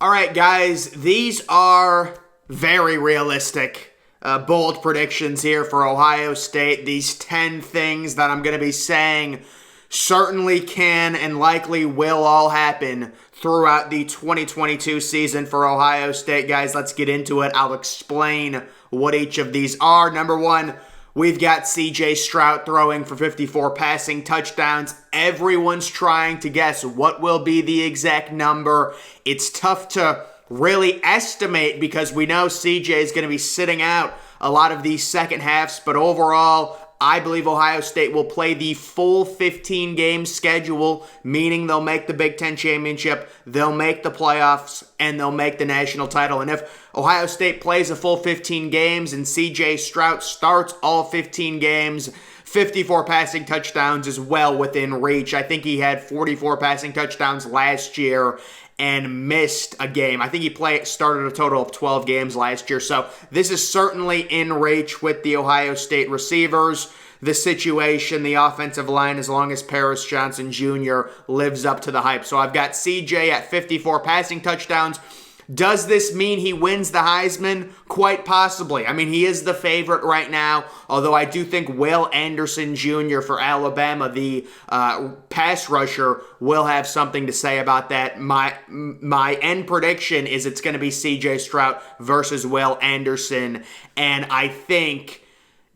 All right, guys, these are very realistic, bold predictions here for Ohio State. These 10 things that I'm going to be saying certainly can and likely will all happen throughout the 2022 season for Ohio State. Guys, let's get into it. I'll explain what each of these are. Number one, we've got C.J. Stroud throwing for 54 passing touchdowns. Everyone's trying to guess what will be the exact number. It's tough to really estimate because we know C.J. is going to be sitting out a lot of these second halves, but overall, I believe Ohio State will play the full 15-game schedule, meaning they'll make the Big Ten championship, they'll make the playoffs, and they'll make the national title. And if Ohio State plays a full 15 games and C.J. Stroud starts all 15 games, 54 passing touchdowns is well within reach. I think he had 44 passing touchdowns last year and missed a game. I think he started a total of 12 games last year. So this is certainly in reach with the Ohio State receivers. The situation, the offensive line, as long as Paris Johnson Jr. lives up to the hype. So I've got CJ at 54 passing touchdowns. Does this mean he wins the Heisman? Quite possibly. I mean, he is the favorite right now, although I do think Will Anderson Jr. for Alabama, the pass rusher, will have something to say about that. My end prediction is it's going to be C.J. Stroud versus Will Anderson, and I think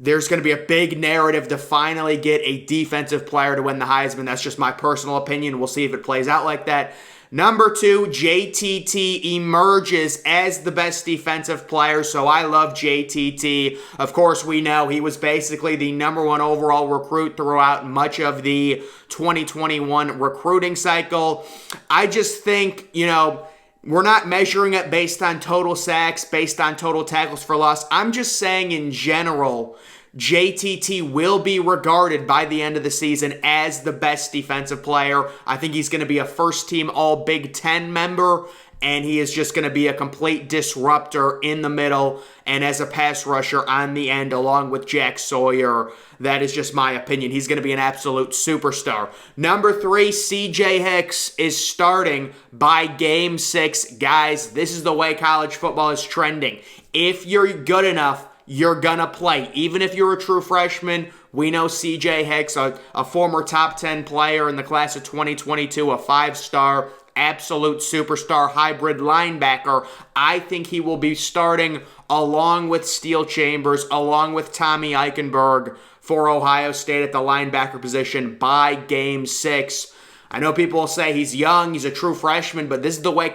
there's going to be a big narrative to finally get a defensive player to win the Heisman. That's just my personal opinion. We'll see if it plays out like that. Number two, JTT emerges as the best defensive player, so I love JTT. Of course, we know he was basically the number one overall recruit throughout much of the 2021 recruiting cycle. I just think, we're not measuring it based on total sacks, based on total tackles for loss. I'm just saying in general, JTT will be regarded by the end of the season as the best defensive player. I think he's going to be a first-team All-Big Ten member, and he is just going to be a complete disruptor in the middle and as a pass rusher on the end along with Jack Sawyer. That is just my opinion. He's going to be an absolute superstar. Number three, C.J. Hicks is starting by Game 6. Guys, this is the way college football is trending. If you're good enough, you're going to play. Even if you're a true freshman, we know C.J. Hicks, a former top 10 player in the class of 2022, a 5-star, absolute superstar hybrid linebacker. I think he will be starting along with Steel Chambers, along with Tommy Eichenberg for Ohio State at the linebacker position by Game 6. I know people will say he's young, he's a true freshman, but this is the way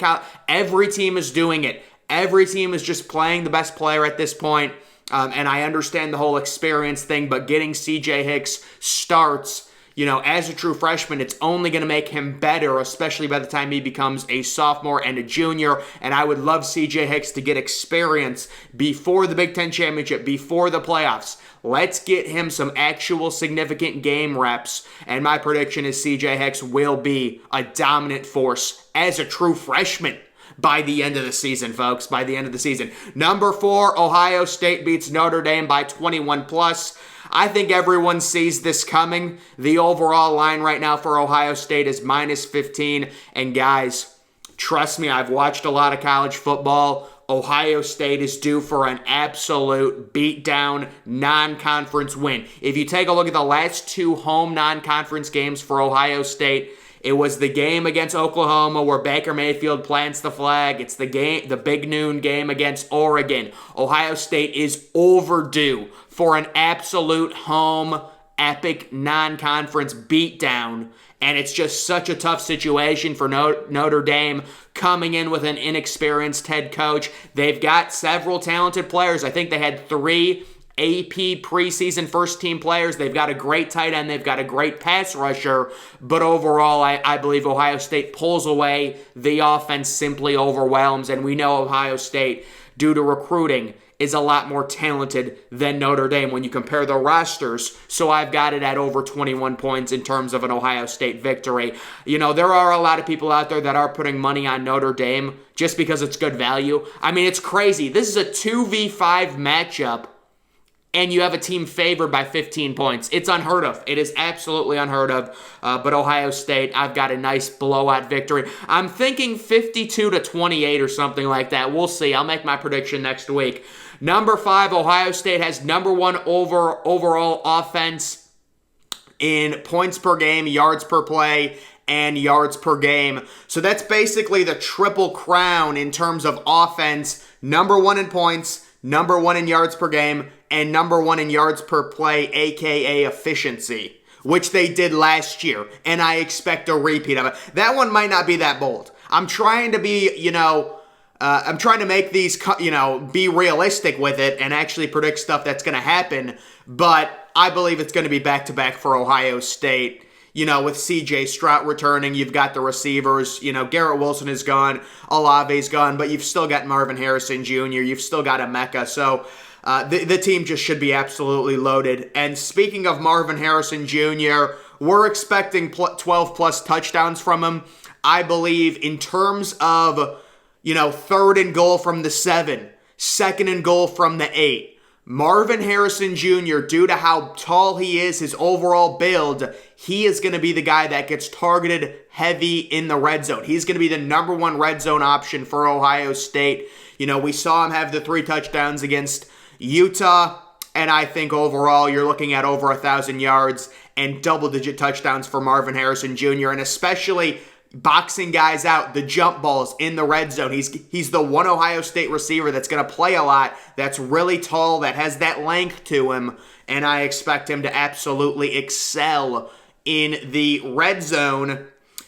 every team is doing it. Every team is just playing the best player at this point. And I understand the whole experience thing, but getting C.J. Hicks starts, as a true freshman, it's only going to make him better, especially by the time he becomes a sophomore and a junior. And I would love C.J. Hicks to get experience before the Big Ten Championship, before the playoffs. Let's get him some actual significant game reps. And my prediction is C.J. Hicks will be a dominant force as a true freshman by the end of the season, folks, by the end of the season. Number four, Ohio State beats Notre Dame by 21+. I think everyone sees this coming. The overall line right now for Ohio State is -15. And guys, trust me, I've watched a lot of college football. Ohio State is due for an absolute beatdown non-conference win. If you take a look at the last two home non-conference games for Ohio State, it was the game against Oklahoma where Baker Mayfield plants the flag. It's the big noon game against Oregon. Ohio State is overdue for an absolute home epic non-conference beatdown. And it's just such a tough situation for Notre Dame coming in with an inexperienced head coach. They've got several talented players. I think they had 3 AP preseason first-team players. They've got a great tight end. They've got a great pass rusher. But overall, I believe Ohio State pulls away. The offense simply overwhelms. And we know Ohio State, due to recruiting, is a lot more talented than Notre Dame when you compare the rosters. So I've got it at over 21 points in terms of an Ohio State victory. There are a lot of people out there that are putting money on Notre Dame just because it's good value. I mean, it's crazy. This is a 2v5 matchup. and you have a team favored by 15 points. It's unheard of. It is absolutely unheard of. But Ohio State, I've got a nice blowout victory. I'm thinking 52-28 or something like that. We'll see. I'll make my prediction next week. Number 5, Ohio State has number 1 overall offense in points per game, yards per play, and yards per game. So that's basically the triple crown in terms of offense. Number 1 in points, number 1 in yards per game, and number 1 in yards per play, aka efficiency, which they did last year, and I expect a repeat of it. That one might not be that bold. I'm trying to be, I'm trying to make these, be realistic with it and actually predict stuff that's going to happen, but I believe it's going to be back-to-back for Ohio State. With C.J. Stroud returning, you've got the receivers. Garrett Wilson is gone, Olave's gone, but you've still got Marvin Harrison Jr., you've still got Emeka, so the team just should be absolutely loaded. And speaking of Marvin Harrison Jr., we're expecting 12-plus touchdowns from him. I believe in terms of, 3rd and goal from the 7, 2nd and goal from the 8, Marvin Harrison Jr., due to how tall he is, his overall build, he is going to be the guy that gets targeted heavy in the red zone. He's going to be the number 1 red zone option for Ohio State. We saw him have the 3 touchdowns against Utah, and I think overall you're looking at over 1,000 yards and double-digit touchdowns for Marvin Harrison Jr., and especially boxing guys out, the jump balls in the red zone. He's the one Ohio State receiver that's going to play a lot, that's really tall, that has that length to him, and I expect him to absolutely excel in the red zone.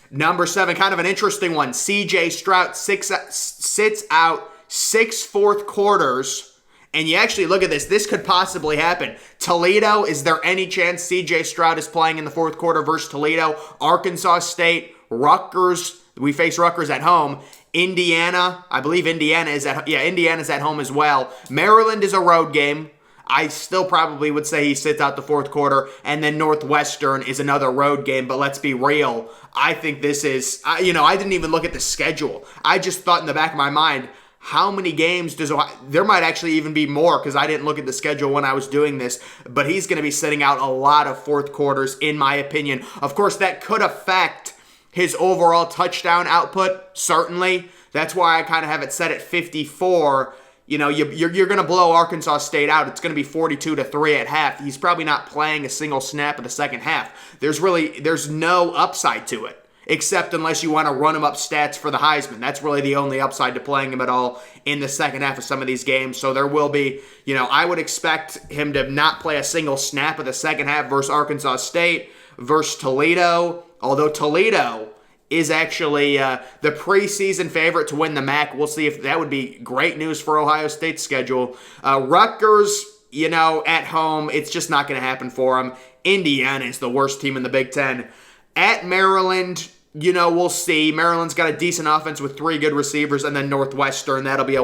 Number 7, kind of an interesting one. C.J. Stroud sits out 6 fourth quarters. And you actually look at this. This could possibly happen. Toledo, is there any chance C.J. Stroud is playing in the 4th quarter versus Toledo? Arkansas State, Rutgers. We face Rutgers at home. Indiana, I believe Indiana's at home as well. Maryland is a road game. I still probably would say he sits out the 4th quarter. And then Northwestern is another road game. But let's be real. I think this is, I didn't even look at the schedule. I just thought in the back of my mind, how many games does Ohio, there might actually even be more because I didn't look at the schedule when I was doing this, but he's going to be sitting out a lot of 4th quarters in my opinion. Of course, that could affect his overall touchdown output, certainly. That's why I kind of have it set at 54. You're going to blow Arkansas State out. It's going to be 42-3 at half. He's probably not playing a single snap of the second half. There's no upside to it. Except unless you want to run him up stats for the Heisman. That's really the only upside to playing him at all in the second half of some of these games. So there will be, I would expect him to not play a single snap of the second half versus Arkansas State, versus Toledo. Although Toledo is actually the preseason favorite to win the MAC. We'll see if that would be great news for Ohio State's schedule. Rutgers, at home, it's just not going to happen for them. Indiana is the worst team in the Big Ten. At Maryland, we'll see. Maryland's got a decent offense with 3 good receivers, and then Northwestern. That'll be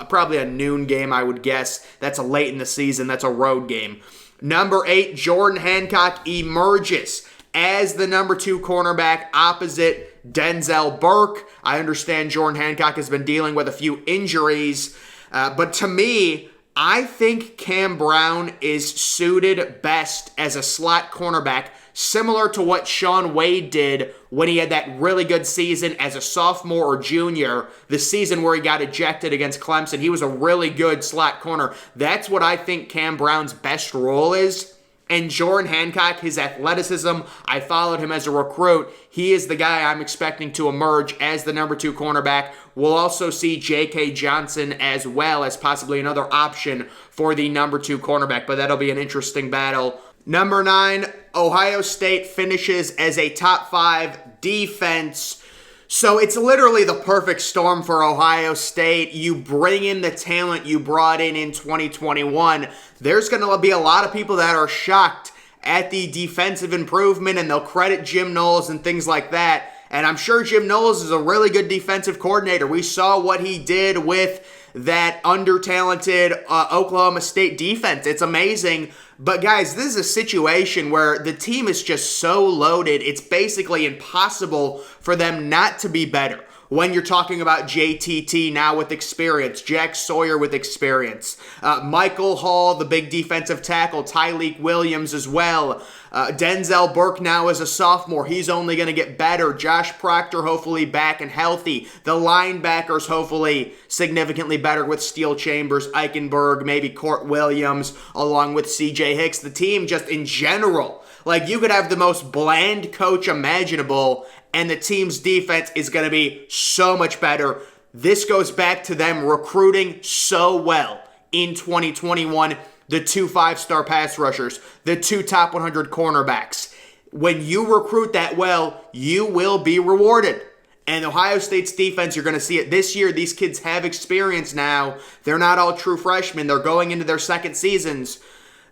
probably a noon game, I would guess. That's a late in the season. That's a road game. Number 8, Jordan Hancock emerges as the number 2 cornerback opposite Denzel Burke. I understand Jordan Hancock has been dealing with a few injuries, but to me, I think Cam Brown is suited best as a slot cornerback, similar to what Shaun Wade did when he had that really good season as a sophomore or junior, the season where he got ejected against Clemson. He was a really good slot corner. That's what I think Cam Brown's best role is. And Jordan Hancock, his athleticism, I followed him as a recruit. He is the guy I'm expecting to emerge as the number 2 cornerback. We'll also see J.K. Johnson as well as possibly another option for the number 2 cornerback, but that'll be an interesting battle. Number 9, Ohio State finishes as a top 5 defense. So it's literally the perfect storm for Ohio State. You bring in the talent you brought in 2021. There's going to be a lot of people that are shocked at the defensive improvement, and they'll credit Jim Knowles and things like that. And I'm sure Jim Knowles is a really good defensive coordinator. We saw what he did with that under-talented Oklahoma State defense. It's amazing. But guys, this is a situation where the team is just so loaded, it's basically impossible for them not to be better. When you're talking about JTT now with experience, Jack Sawyer with experience, Michael Hall, the big defensive tackle, Tyleik Williams as well, Denzel Burke now as a sophomore, he's only going to get better, Josh Proctor hopefully back and healthy, the linebackers hopefully significantly better with Steele Chambers, Eichenberg, maybe Court Williams, along with CJ Hicks. The team just in general, like you could have the most bland coach imaginable, and the team's defense is going to be so much better. This goes back to them recruiting so well in 2021. The 2 5-star pass rushers, the 2 top 100 cornerbacks. When you recruit that well, you will be rewarded. And Ohio State's defense, you're going to see it this year. These kids have experience now. They're not all true freshmen. They're going into their second seasons.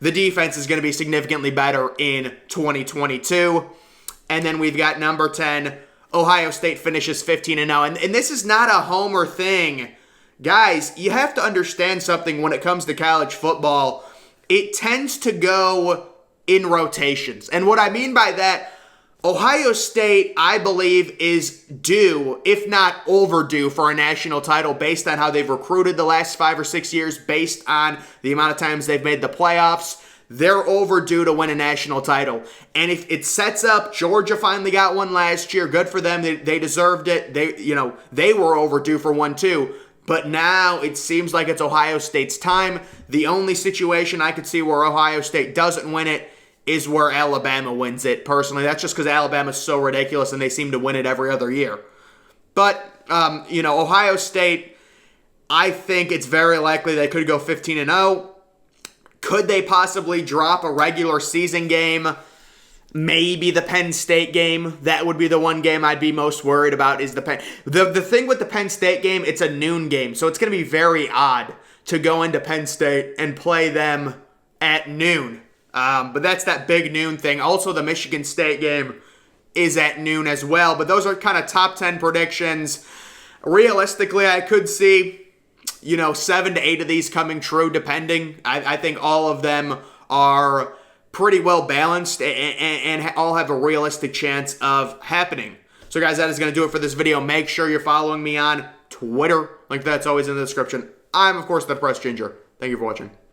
The defense is going to be significantly better in 2022. And then we've got number 10, Ohio State finishes 15-0. And this is not a homer thing. Guys, you have to understand something when it comes to college football. It tends to go in rotations. And what I mean by that, Ohio State, I believe, is due, if not overdue, for a national title based on how they've recruited the last 5 or 6 years, based on the amount of times they've made the playoffs. They're overdue to win a national title. And if it sets up, Georgia finally got one last year. Good for them. They deserved it. They were overdue for one too. But now it seems like it's Ohio State's time. The only situation I could see where Ohio State doesn't win it is where Alabama wins it. Personally, that's just because Alabama's so ridiculous and they seem to win it every other year. But, Ohio State, I think it's very likely they could go 15-0. Could they possibly drop a regular season game? Maybe the Penn State game. That would be the one game I'd be most worried about is the Penn. The thing with the Penn State game, it's a noon game, so it's going to be very odd to go into Penn State and play them at noon. But that's that big noon thing. Also, the Michigan State game is at noon as well. But those are kind of top 10 predictions. Realistically, I could see 7 to 8 of these coming true, depending. I think all of them are pretty well balanced and all have a realistic chance of happening. So guys, that is going to do it for this video. Make sure you're following me on Twitter. Link that's always in the description. I'm, of course, the Press Ginger. Thank you for watching.